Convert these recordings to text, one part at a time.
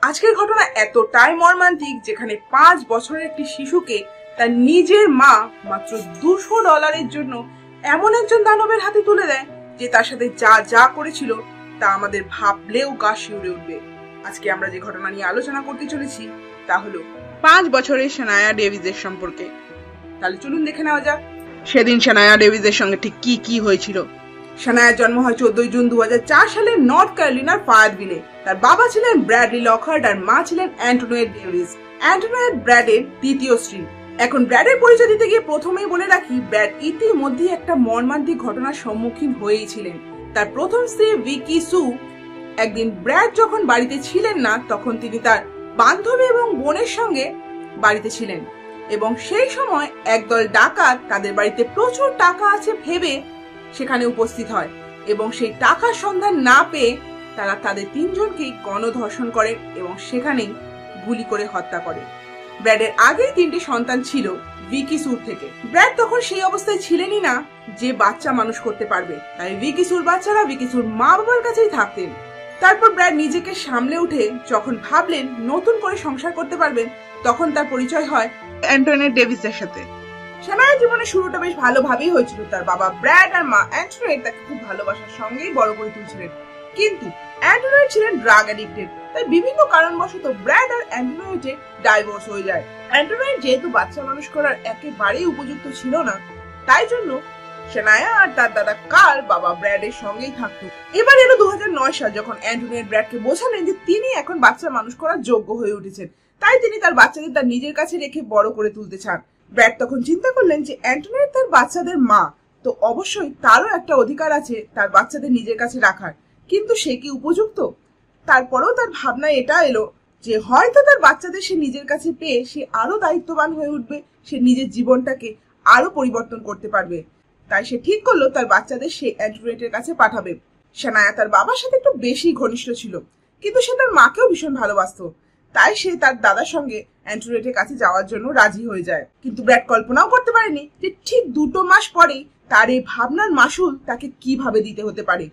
আজকের ঘটনা এতটাই মর্মান্তিক যেখানে 5 বছরের একটি শিশুকে তার নিজের মা মাত্র $200 জন্য এমন একজন দানবের হাতে তুলে দেয় যে তার সাথে যা যা করেছিল তা আমাদের ভাবলেও গা শিউরে উঠবে। আজকে আমরা যে ঘটনা নিয়ে আলোচনা করতে চলেছি তা হলো 5 বছরের শানায়া ডেভিসের সম্পর্কে। তাহলে চলুন দেখে নেওয়া যাক সেদিন শানায়া ডেভিসের সঙ্গে ঠিক কি কি হয়েছিল। শানায়ার জন্ম হয় 14 জুন 2004 সালে নর্থ ক্যারোলিনার ফায়ারভিলে। তার বাবা ছিলেন ব্র্যাডলি লকহার্ট আর মা ছিলেন অ্যান্টোনিয়েট ডেভিস। অ্যান্টোনিয়েট ব্র্যাডের দ্বিতীয় স্ত্রী। এখন ব্র্যাডের পরিচয় দিতে গিয়ে প্রথমেই বলে রাখি, ব্র্যাড ইতিমধ্যে একটা মর্মান্তিক ঘটনার সম্মুখীন হয়েই ছিলেন। তার প্রথম স্ত্রী ভিকি সু একদিন ব্র্যাড যখন বাড়িতে ছিলেন না তখন তিনি তার বান্ধবী এবং বোনের সঙ্গে বাড়িতে ছিলেন এবং সেই সময় একদল ডাকাত তাদের বাড়িতে প্রচুর টাকা আছে ভেবে সেখানে উপস্থিত হয় এবং সেই টাকার সন্ধান না পেয়ে তারা তাদের 3 জনকেই গণধর্ষণ করে এবং সেখানেই গুলি করে হত্যা করে। ব্র্যাডের আগেই 3টি সন্তান ছিল ভিকি সুর থেকে। ব্র্যাড তখন সেই অবস্থায় ছিলেনই না যে বাচ্চা মানুষ করতে পারবে, তাই ভিকি সুর বাচ্চারা ভিকি সুর মা বাবার কাছেই থাকতেন। তারপর ব্র্যাড নিজেকে সামলে উঠে যখন ভাবলেন নতুন করে সংসার করতে পারবেন তখন তার পরিচয় হয় অ্যান্টোনিয়েট ডেভিসের সাথে। শানায়ার জীবনের শুরুটা বেশ ভালোভাবেই হয়েছিল। তার বাবা ব্র্যাড আর মা অ্যান্টোনিয়েট তাকে খুব ভালোবাসার সঙ্গেই বড় করে তুলছিলেন, কিন্তু অ্যান্টোনিয়েট ছিলেন ড্রাগ অ্যাডিক্টেড, তাই বিভিন্ন কারণবশত ব্র্যাড আর অ্যান্টোনিয়েটের ডাইভোর্স হয়ে যায়। অ্যান্টোনিয়েট যেহেতু বাচ্চা মানুষ করার একেবারেই উপযুক্ত ছিল না, তাই জন্য শানায়া আর তার দাদা কার্ল বাবা ব্র্যাডের সঙ্গেই থাকতো। এবার এলো 2009 সাল, যখন অ্যান্টোনিয়েট ব্র্যাডকে বোঝালেন যে তিনি এখন বাচ্চা মানুষ করার যোগ্য হয়ে উঠেছেন, তাই তিনি তার বাচ্চাদের তার নিজের কাছে রেখে বড় করে তুলতে চান। ব্র্যাড তখন চিন্তা করলেন যে অ্যান্টোনিয়েট তার বাচ্চাদের মা, তো অবশ্যই তারও একটা অধিকার আছে তার বাচ্চাদের নিজের কাছে রাখার, কিন্তু সে কি উপযুক্ত? তারপরেও তার ভাবনায় এটা এলো যে হয়তো তার বাচ্চাদের সে নিজের কাছে পেয়ে সে আরো দায়িত্ববান হয়ে উঠবে, সে নিজের জীবনটাকে আরো পরিবর্তন করতে পারবে। তাই সে ঠিক করলো তার বাচ্চাদের সে অ্যান্টোনিয়েটের কাছে পাঠাবে। শানায়া তার বাবার সাথে একটু বেশি ঘনিষ্ঠ ছিল, কিন্তু সে তার মাকেও ভীষণ ভালোবাসতো, তাই সে তার দাদার সঙ্গে অ্যান্টোনিয়েটের কাছে যাওয়ার জন্য রাজি হয়ে যায়। কিন্তু ব্র্যাড কল্পনাও করতে পারেনি যে ঠিক 2 মাস পরেই তার এই ভাবনার মাসুল তাকে কিভাবে দিতে হতে পারে।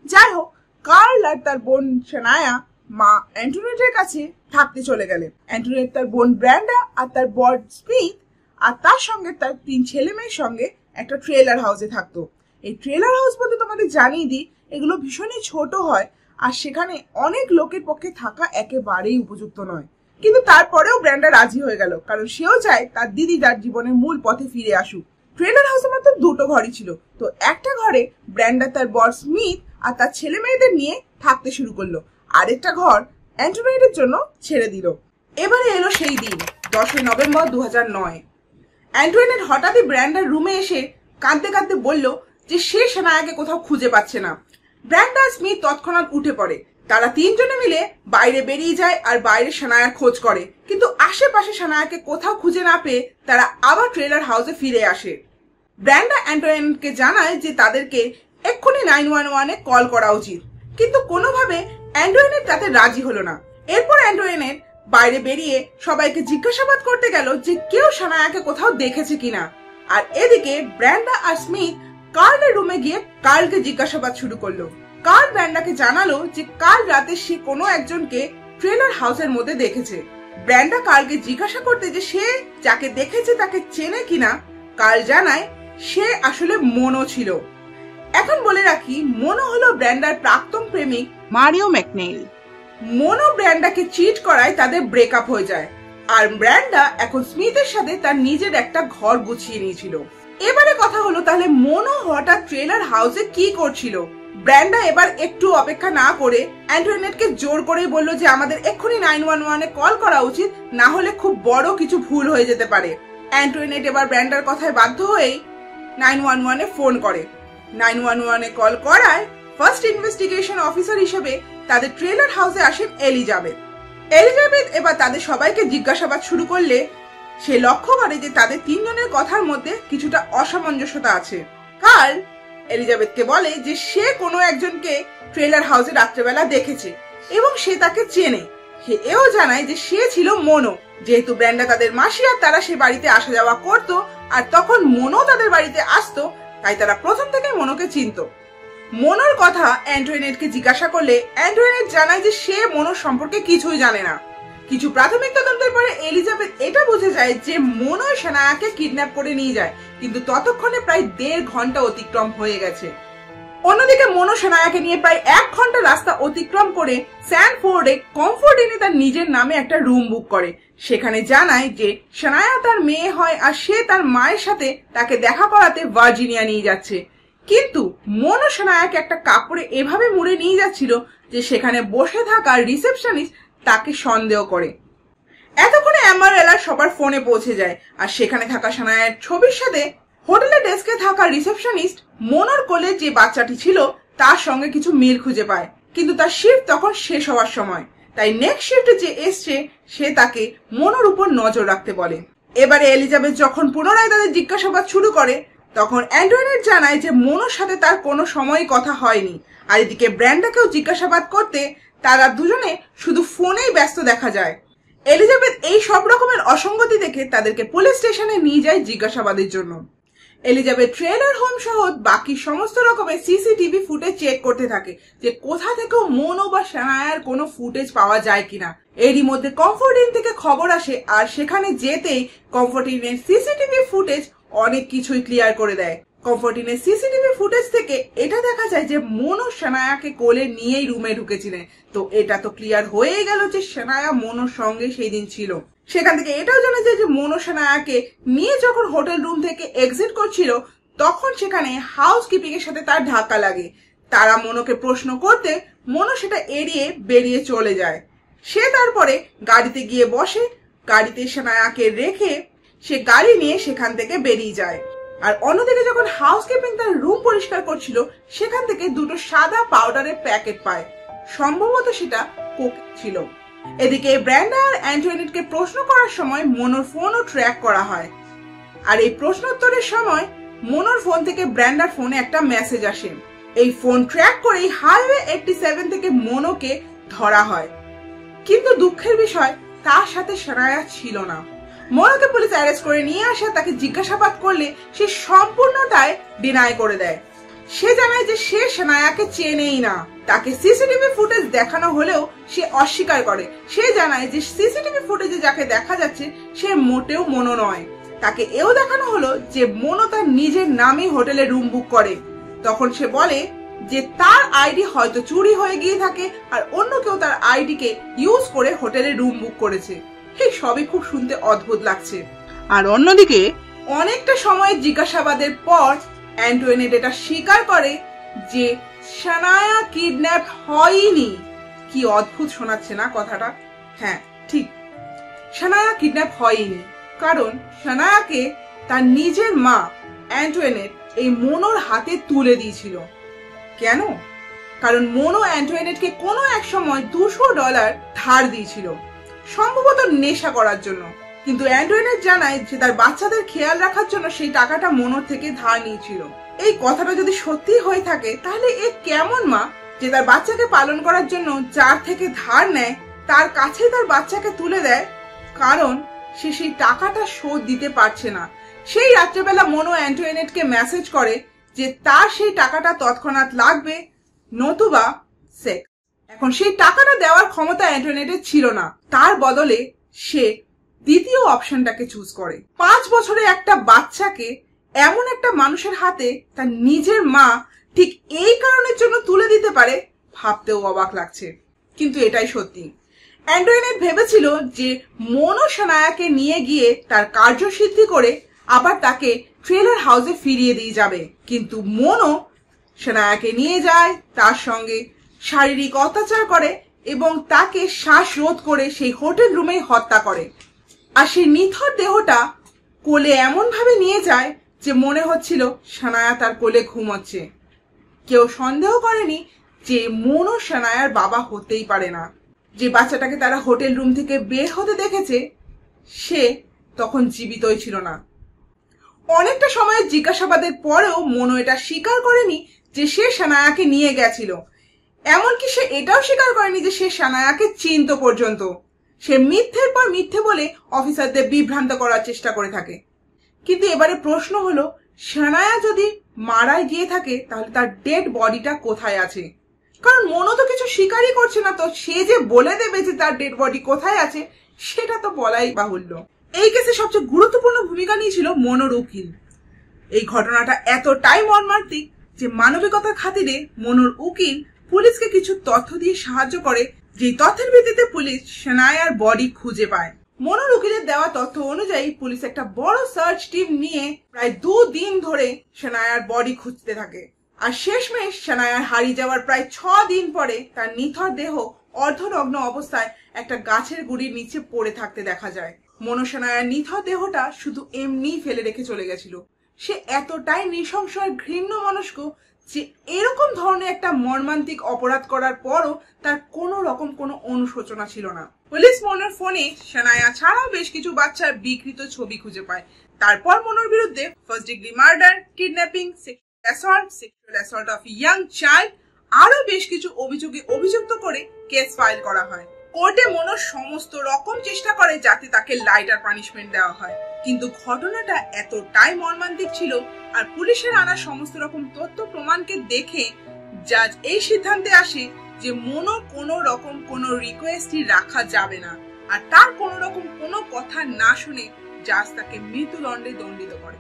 যাই হোক, কার্ল আর তার বোন শানায়া মা অ্যান্টোনিয়েটের কাছে থাকতে চলে গেলে। অ্যান্টোনিয়েট তার বোন ব্র্যান্ডা আর তার বর স্মিথ আর তার সঙ্গে তার 3 ছেলে মেয়ের সঙ্গে একটা ট্রেলার হাউসে থাকতো। এই ট্রেলার হাউস বলতে তোমাদের জানিয়ে দিই, এগুলো ভীষণই ছোট হয় আর সেখানে অনেক লোকের পক্ষে থাকা একেবারেই উপযুক্ত নয়। কিন্তু তারপরেও ব্র্যান্ডা রাজি হয়ে গেল, কারণ সেও চায় তার দিদি তার জীবনের মূল পথে ফিরে আসুক। ট্রেলার হাউসে মাত্র 2টো ঘরই ছিল, তো একটা ঘরে ব্র্যান্ডা তার বর স্মিথ আর তার ছেলে মেয়েদের নিয়ে থাকতে শুরু করলো, আরেকটা ঘর অ্যান্টোনিয়েটের জন্য ছেড়ে দিল। এবারে এলো সেই দিন, 10 নভেম্বর 2009। অ্যান্টোনিয়েট হঠাৎই ব্র্যান্ডার রুমে এসে কাঁদতে কাঁদতে বলল যে সে শানায়াকে কোথাও খুঁজে পাচ্ছে না। ব্র্যান্ডা আর স্মিথ তৎক্ষণাৎ উঠে পড়ে। তারা 3 জনে মিলে বাইরে বেরিয়ে যায় আর বাইরে শানায়ার খোঁজ করে, কিন্তু আশেপাশে শানায়াকে কোথাও খুঁজে না পেয়ে তারা আবার ট্রেলার হাউসে ফিরে আসে। ব্র্যান্ডা অ্যান্টোনিয়েটকে জানায় যে তাদেরকে এক্ষুনি 911-এ কল করা উচিত, কিন্তু কোনোভাবে অ্যান্টোনিয়েট তাতে রাজি হলো না। এরপর অ্যান্টোনিয়েট বাইরে বেরিয়ে সবাইকে জিজ্ঞাসাবাদ করতে গেল যে কেউ শানায়াকে কোথাও দেখেছে কিনা, আর এদিকে ব্র্যান্ডা আর স্মিথ কার্লের রুমে গিয়ে কার্লকে জিজ্ঞাসাবাদ শুরু করলো। কার্ল ব্র্যান্ডাকে জানালো যে কাল রাতে সে কোনো একজনকে ট্রেলার হাউসের মধ্যে দেখেছে। ব্র্যান্ডা কার্লকে জিজ্ঞাসা করতে যে সে যাকে দেখেছে তাকে চেনে কিনা, কার্ল জানায় সে আসলে মোনো ছিল। এখন বলে রাখি, মোনো হলো ব্র্যান্ডার প্রাক্তন প্রেমিক মারিও ম্যাকনেইল। মোনো ব্র্যান্ডাকে চিট করায় তাদের ব্রেকআপ হয়ে যায়, আর ব্র্যান্ডা এখন স্মিথের সাথে তার নিজের একটা ঘর গুছিয়ে নিয়েছিল। এবারে কথা হলো, তাহলে মোনো হঠাৎ ট্রেলার হাউসে কি করছিল? ব্র্যান্ডা এবার একটু অপেক্ষা না করে অ্যান্টোনিয়েটকে জোর করে বলল যে আমাদের এক্ষুনি 911-এ কল করা উচিত, না হলে খুব বড় কিছু ভুল হয়ে যেতে পারে। অ্যান্টোনিয়েট এবার ব্র্যান্ডার কথায় বাধ্য হয়েই 911-এ ফোন করে। 911-এ কল করায় ফার্স্ট ইনভেস্টিগেশন অফিসার হিসেবে তাদের ট্রেলার হাউসে আসেন এলিজাবেথ। এলিজাবেথ এবার তাদের সবাইকে জিজ্ঞাসাবাদ শুরু করলে সে লক্ষ্য করে যে তাদের 3 জনের কথার মধ্যে কিছুটা অসামঞ্জস্যতা আছে। কার্ল এলিজাবেথকে বলে যে সে কোনো একজনকে ট্রেলার হাউসে রাত্রেবেলা দেখেছে এবং সে তাকে চেনে। সে এও জানায় যে সে ছিল মোনো, যেহেতু ব্র্যান্ডা তাদের মাসি আর তারা সে বাড়িতে আসা যাওয়া করতো আর তখন মোনো তাদের বাড়িতে আসতো, তাই তারা প্রথম থেকে মোনোকে চিনতো। মনোর কথা অ্যান্টোনিয়েটকে জিজ্ঞাসা করলে অ্যান্টোনিয়েট জানায় যে সে মনোর সম্পর্কে কিছুই জানে না। কিছু প্রাথমিক তদন্তের পরে এলিজাবেথ এটা বুঝে যায় যে মনো শানায়াকে কিডন্যাপ করে নিয়ে যায়, কিন্তু ততক্ষণে প্রায় 1.5 ঘন্টা অতিক্রম হয়ে গেছে। অন্যদিকে মনো শানায়াকে নিয়ে প্রায় 1 ঘন্টা রাস্তা অতিক্রম করে স্যানফোর্ডে কমফোর্ট ইনে তার নিজের নামে একটা রুম বুক করে। সেখানে জানায় যে শানায়া তার মেয়ে হয় আর সে তার মায়ের সাথে তাকে দেখা করাতে ভার্জিনিয়া নিয়ে যাচ্ছে। কিন্তু মনো শানায়াকে একটা কাপড়ে এভাবে মুড়ে নিয়ে যাচ্ছিল যে সেখানে বসে থাকা রিসেপশনিস্ট তাকে সন্দেহ করে। এতক্ষণে অ্যামারেলা সবার ফোনে পৌঁছে যায় আর সেখানে থাকা শানায়ার ছবির সাথে হোটেলের ডেস্কে থাকা রিসেপশনিস্ট মনোর কোলে যে বাচ্চাটি ছিল তার সঙ্গে কিছু মিল খুঁজে পায়, কিন্তু তার শিফট তখন শেষ হওয়ার সময়। তাই নেক্সট শিফটে যে এসছে সে তাকে মনোর উপর নজর রাখতে বলে। এবারে এলিজাবেথ যখন পুনরায় তাদের জিজ্ঞাসাবাদ শুরু করে তখন অ্যান্টোনিয়েট জানায় যে মনোর সাথে তার কোনো সময়ই কথা হয়নি। আর এদিকে ব্র্যান্ডাকেও জিজ্ঞাসাবাদ করতে তারা দুজনে শুধু ফোনেই ব্যস্ত দেখা যায়। এলিজাবেথ এই সব রকমের অসঙ্গতি দেখে তাদেরকে পুলিশ স্টেশনে নিয়ে যায় জিজ্ঞাসাবাদের জন্য। এলিজাবেথ ট্রেলার হোম সহ বাকি সমস্ত রকমের সিসিটিভি ফুটেজ চেক করতে থাকে যে কোথা থেকেও মনো বা শানায়ার কোনো ফুটেজ পাওয়া যায় কিনা। এরই মধ্যে কমফোর্ট ইন থেকে খবর আসে আর সেখানে যেতেই কমফোর্ট ইনের সিসিটিভি ফুটেজ অনেক কিছুই ক্লিয়ার করে দেয়। কমফোর্ট ইনের সিসিটিভি ফুটেজ থেকে এটা দেখা যায় যে মনো শানায়াকে কোলে নিয়েই রুমে ঢুকেছিলেন। তো এটা তো ক্লিয়ার হয়ে গেল যে শানায়া মনোর সঙ্গে সেই দিন ছিল। সেখান থেকে এটাও জানা যায় যে মনো শানায়াকে নিয়ে যখন হোটেল রুম থেকে এক্সিট করছিল তখন সেখানে হাউসকিপিং এর সাথে তার ধাক্কা লাগে। তারা মনোকে প্রশ্ন করতে মনো সেটা এড়িয়ে বেরিয়ে চলে যায়। সে তারপরে গাড়িতে গিয়ে বসে, গাড়িতে শানায়াকে রেখে সে গাড়ি নিয়ে সেখান থেকে বেরিয়ে যায়। আর অন্যদিকে যখন হাউসকিপিং তার রুম পরিষ্কার করছিল সেখান থেকে দুটো সাদা পাউডারের প্যাকেট পায়, সম্ভবত সেটা কোক ছিল। এদিকে ব্র্যান্ডা আর অ্যান্টোনিয়েটকে প্রশ্ন করার সময় মনোর ফোনও ট্র্যাক করা হয়। আর এই প্রশ্নোত্তরের সময় মনোর ফোন থেকে ব্র্যান্ডার ফোনে একটা মেসেজ আসে। এই ফোন ট্র্যাক করেই হাইওয়ে 87 থেকে মনোকে ধরা হয়, কিন্তু দুঃখের বিষয় তার সাথে শানায়া ছিল না। মনোকে পুলিশ অ্যারেস্ট করে নিয়ে আসে, তাকে জিজ্ঞাসাবাদ করলে সে সম্পূর্ণটাই ডিনাই করে দেয়। সে জানায় যে সে শানায়াকে চেনেই না। তাকে সিসিটিভি ফুটেজ দেখানো হলেও সে অস্বীকার করে। সে জানায় যে সিসিটিভি ফুটেজে যাকে দেখা যাচ্ছে সে মোটেও মনো নয়। তাকে এও দেখানো হলো যে মনো তার নিজের নামে হোটেলে রুম বুক করে। তখন সে বলে যে তার আইডি হয়তো চুরি হয়ে গিয়ে থাকে আর অন্য কেউ তার আইডিকে ইউজ করে হোটেলে রুম বুক করেছে। এই সবই খুব শুনতে অদ্ভুত লাগছে। আর অন্যদিকে অনেকটা সময় জিজ্ঞাসাবাদের পর অ্যান্টোনিয়েট এটা স্বীকার করে যে শানায়া কিডন্যাপ হয়নি। কি অদ্ভুত শোনাচ্ছে না কথাটা? হ্যাঁ ঠিক, শানায়া কিডন্যাপ হয়নি, কারণ শানায়াকে তার নিজের মা অ্যান্টোনিয়েট এই মনোর হাতে তুলে দিয়েছিল। কেন? কারণ মনো অ্যান্টোনিয়েটকে কোনো এক সময় $200 ধার দিয়েছিল, সম্ভবত নেশা করার জন্য। কিন্তু অ্যান্টোনিয়েট জানায় যে তার বাচ্চাদের খেয়াল রাখার জন্য সেই টাকাটা মনোর থেকে ধার নিয়েছিল। এই কথাটা যদি সত্যি হয়ে থাকে তাহলে এ কেমন মা যে তার বাচ্চাকে পালন করার জন্য যার থেকে ধার নেয় তার কাছে তার বাচ্চাকে তুলে দেয়, কারণ সে সেই টাকাটা শোধ দিতে পারছে না। সেই রাত্রেবেলা মনো অ্যান্টোনিয়েটকে মেসেজ করে যে তার সেই টাকাটা তৎক্ষণাৎ লাগবে, নতুবা সেক্স। এখন সেই টাকাটা দেওয়ার ক্ষমতা অ্যান্টোনিয়েটের ছিল না। তার বদলে সে দ্বিতীয় অপশনটাকে চুজ করে। 5 বছরের একটা বাচ্চাকে এমন একটা মানুষের হাতে তার নিজের মা ঠিক এই কারণের জন্য তুলে দিতে পারে, ভাবতেও অবাক লাগছে। কিন্তু এটাই সত্যি। অ্যান্টোনিয়েট ভেবেছিল যে মনো শানায়াকে নিয়ে গিয়ে তার কার্যসিদ্ধি করে আবার তাকে ট্রেলার হাউসে ফিরিয়ে দিয়ে যাবে, কিন্তু মনো শানায়াকে নিয়ে যায়, তার সঙ্গে শারীরিক অত্যাচার করে এবং তাকে শ্বাসরোধ করে সেই হোটেল রুমে হত্যা করে। আর সেই নিথর দেহটা কোলে এমন ভাবে নিয়ে যায় যে মনে হচ্ছিল শানায়া তার কোলে ঘুমোচ্ছে। কেউ সন্দেহ করেনি যে মনো শানায়ার বাবা হতেই পারে না। যে বাচ্চাটাকে তারা হোটেল রুম থেকে বের হতে দেখেছে সে তখন জীবিতই ছিল না। অনেকটা সময় জিজ্ঞাসাবাদের পরেও মনো এটা স্বীকার করেনি যে সে শানায়াকে নিয়ে গেছিল। এমনকি সে এটাও স্বীকার করেনি যে সে শানায়াকে চিনত পর্যন্ত। সে মিথ্যের পর মিথ্যে বলে অফিসারদের বিভ্রান্ত করার চেষ্টা করে থাকে। কিন্তু এবারে প্রশ্ন হলো, শানায়া যদি মারা গিয়ে থাকে তাহলে তার ডেড বডিটা কোথায় আছে। কারণ মনো তো কিছু স্বীকারই করছে না, তো সে যে বলে দেবে যে তার ডেড বডি কোথায় আছে সেটা তো বলাই বাহুল্য। এই কেসে সবচেয়ে গুরুত্বপূর্ণ ভূমিকা নিয়েছিল মনোর উকিল। এই ঘটনাটা এতটাই মর্মান্তিক যে মানবিকতার খাতিরে মনোর উকিল পুলিশকে কিছু তথ্য দিয়ে সাহায্য করে, যে তথ্যের ভিত্তিতে পুলিশ শানায়ার বডি খুঁজে পায়। মনোর উকিলের দেওয়া তথ্য অনুযায়ী পুলিশ একটা বড় সার্চ টিম নিয়ে প্রায় 2 দিন ধরে শানায়ার বডি খুঁজতে থাকে। আর শেষমেশ শানায়ার হারিয়ে যাওয়ার প্রায় 6 দিন পরে তার নিথর দেহ অর্ধনগ্ন অবস্থায় একটা গাছের গুড়ির নিচে পড়ে থাকতে দেখা যায়। মনো শানায়ার নিথর দেহটা শুধু এমনি ফেলে রেখে চলে গেছিল। সে এতটাই নৃশংস আর ঘৃণ্য মনস্ক যে এরকম ধরনের একটা মর্মান্তিক অপরাধ করার পরও তার কোনো রকম কোনো অনুশোচনা ছিল না। পুলিশ মনোর ফোনে শানায়া ছাড়াও বেশ কিছু বাচ্চার বিকৃত ছবি খুঁজে পায়। তারপর মনোর বিরুদ্ধে first degree murder, kidnapping, sexual assault of young child আরো বেশ কিছু অভিযোগে অভিযুক্ত করে কেস ফাইল করা হয়। কোর্টে মনো সমস্ত রকম চেষ্টা করে যাতে তাকে লাইটার পানিশমেন্ট দেওয়া হয়, কিন্তু ঘটনাটা এতটাই মর্মান্তিক ছিল আর পুলিশের আনা সমস্ত রকম তথ্য প্রমাণকে দেখে জাজ এই সিদ্ধান্তে আসে যে মনো কোনো রকম কোনো রিকোয়েস্টই রাখা যাবে না, আর তার কোনো রকম কোনো কথা না শুনে জাজ তাকে মৃত্যুদণ্ডে দণ্ডিত করে।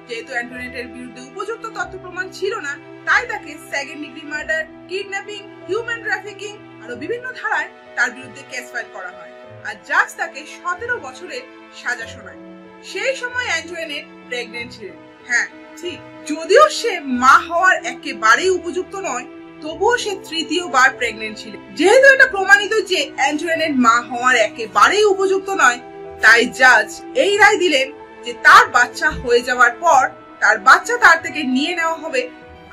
যেহেতু অ্যান্টোনেটের বিরুদ্ধে উপযুক্ত তথ্য প্রমাণ ছিল না, তাই তাকে second degree murder, kidnapping, human trafficking আরো বিভিন্ন ধারায় তার বিরুদ্ধে কেস ফাইল করা হয়। আর জাজ তাকে 17 বছরের সাজা শোনায়। সেই সময় অ্যান্টোনেট প্রেগনেন্ট ছিলেন। হ্যাঁ ঠিক, যদিও সে মা হওয়ার একেবারেই উপযুক্ত নয়, তবুও সে তৃতীয়বার প্রেগনেন্ট ছিলেন। যেহেতু এটা প্রমাণিত যে অ্যান্টোনেট মা হওয়ার একেবারেই উপযুক্ত নয়, তাই জাজ এই রায় দিলেন যে তার বাচ্চা হয়ে যাওয়ার পর তার বাচ্চা তার থেকে নিয়ে নেওয়া হবে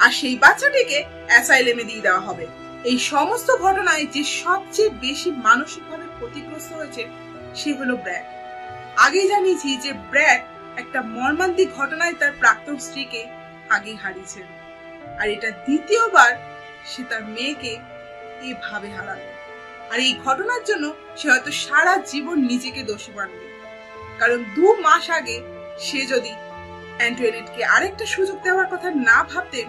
আর সেই বাচ্চাটিকে অ্যাসাইলেমে দিয়ে দেওয়া হবে। এই সমস্ত ঘটনায় যে সবচেয়ে বেশি মানসিকভাবে ক্ষতিগ্রস্ত হয়েছে সে হলো ব্র্যাড। আগেই জানিয়েছি যে ব্র্যাড একটা মর্মান্তিক ঘটনায় তার প্রাক্তন স্ত্রীকে আগেই হারিয়েছে, আর এটা দ্বিতীয়বার সে তার মেয়েকে এভাবে হারালো। আর এই ঘটনার জন্য সে হয়তো সারা জীবন নিজেকে দোষী মানবে, কারণ 2 মাস আগে সে যদি অ্যান্টোনেটকে আরেকটা সুযোগ দেওয়ার কথা না ভাবতেন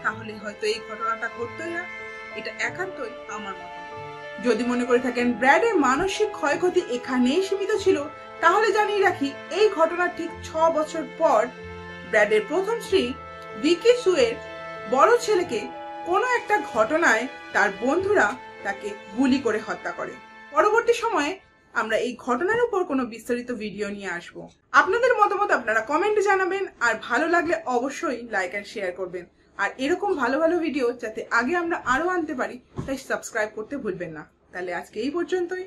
তাহলে হয়তো এই ঘটনাটা ঘটতই না। এটা একান্তই আমার মত। যদি মনে করে থাকেন ব্র্যাডের মানসিক ক্ষয়ক্ষতি এখানেই সীমিত ছিল, তাহলে জানিয়ে রাখি এই ঘটনার ঠিক 6 বছর পর ব্র্যাডের প্রথম স্ত্রী ভিকি সুয়ের বড় ছেলেকে কোনো একটা ঘটনায় তার বন্ধুরা তাকে গুলি করে হত্যা করে। পরবর্তী সময়ে আমরা এই ঘটনার উপর কোনো বিস্তারিত ভিডিও নিয়ে আসব। আপনাদের মতামত আপনারা কমেন্টে জানাবেন, আর ভালো লাগলে অবশ্যই লাইক আর শেয়ার করবেন। আর এরকম ভালো ভালো ভিডিও যাতে আগে আমরা আরো আনতে পারি তাই সাবস্ক্রাইব করতে ভুলবেন না। তাহলে আজকে এই পর্যন্তই।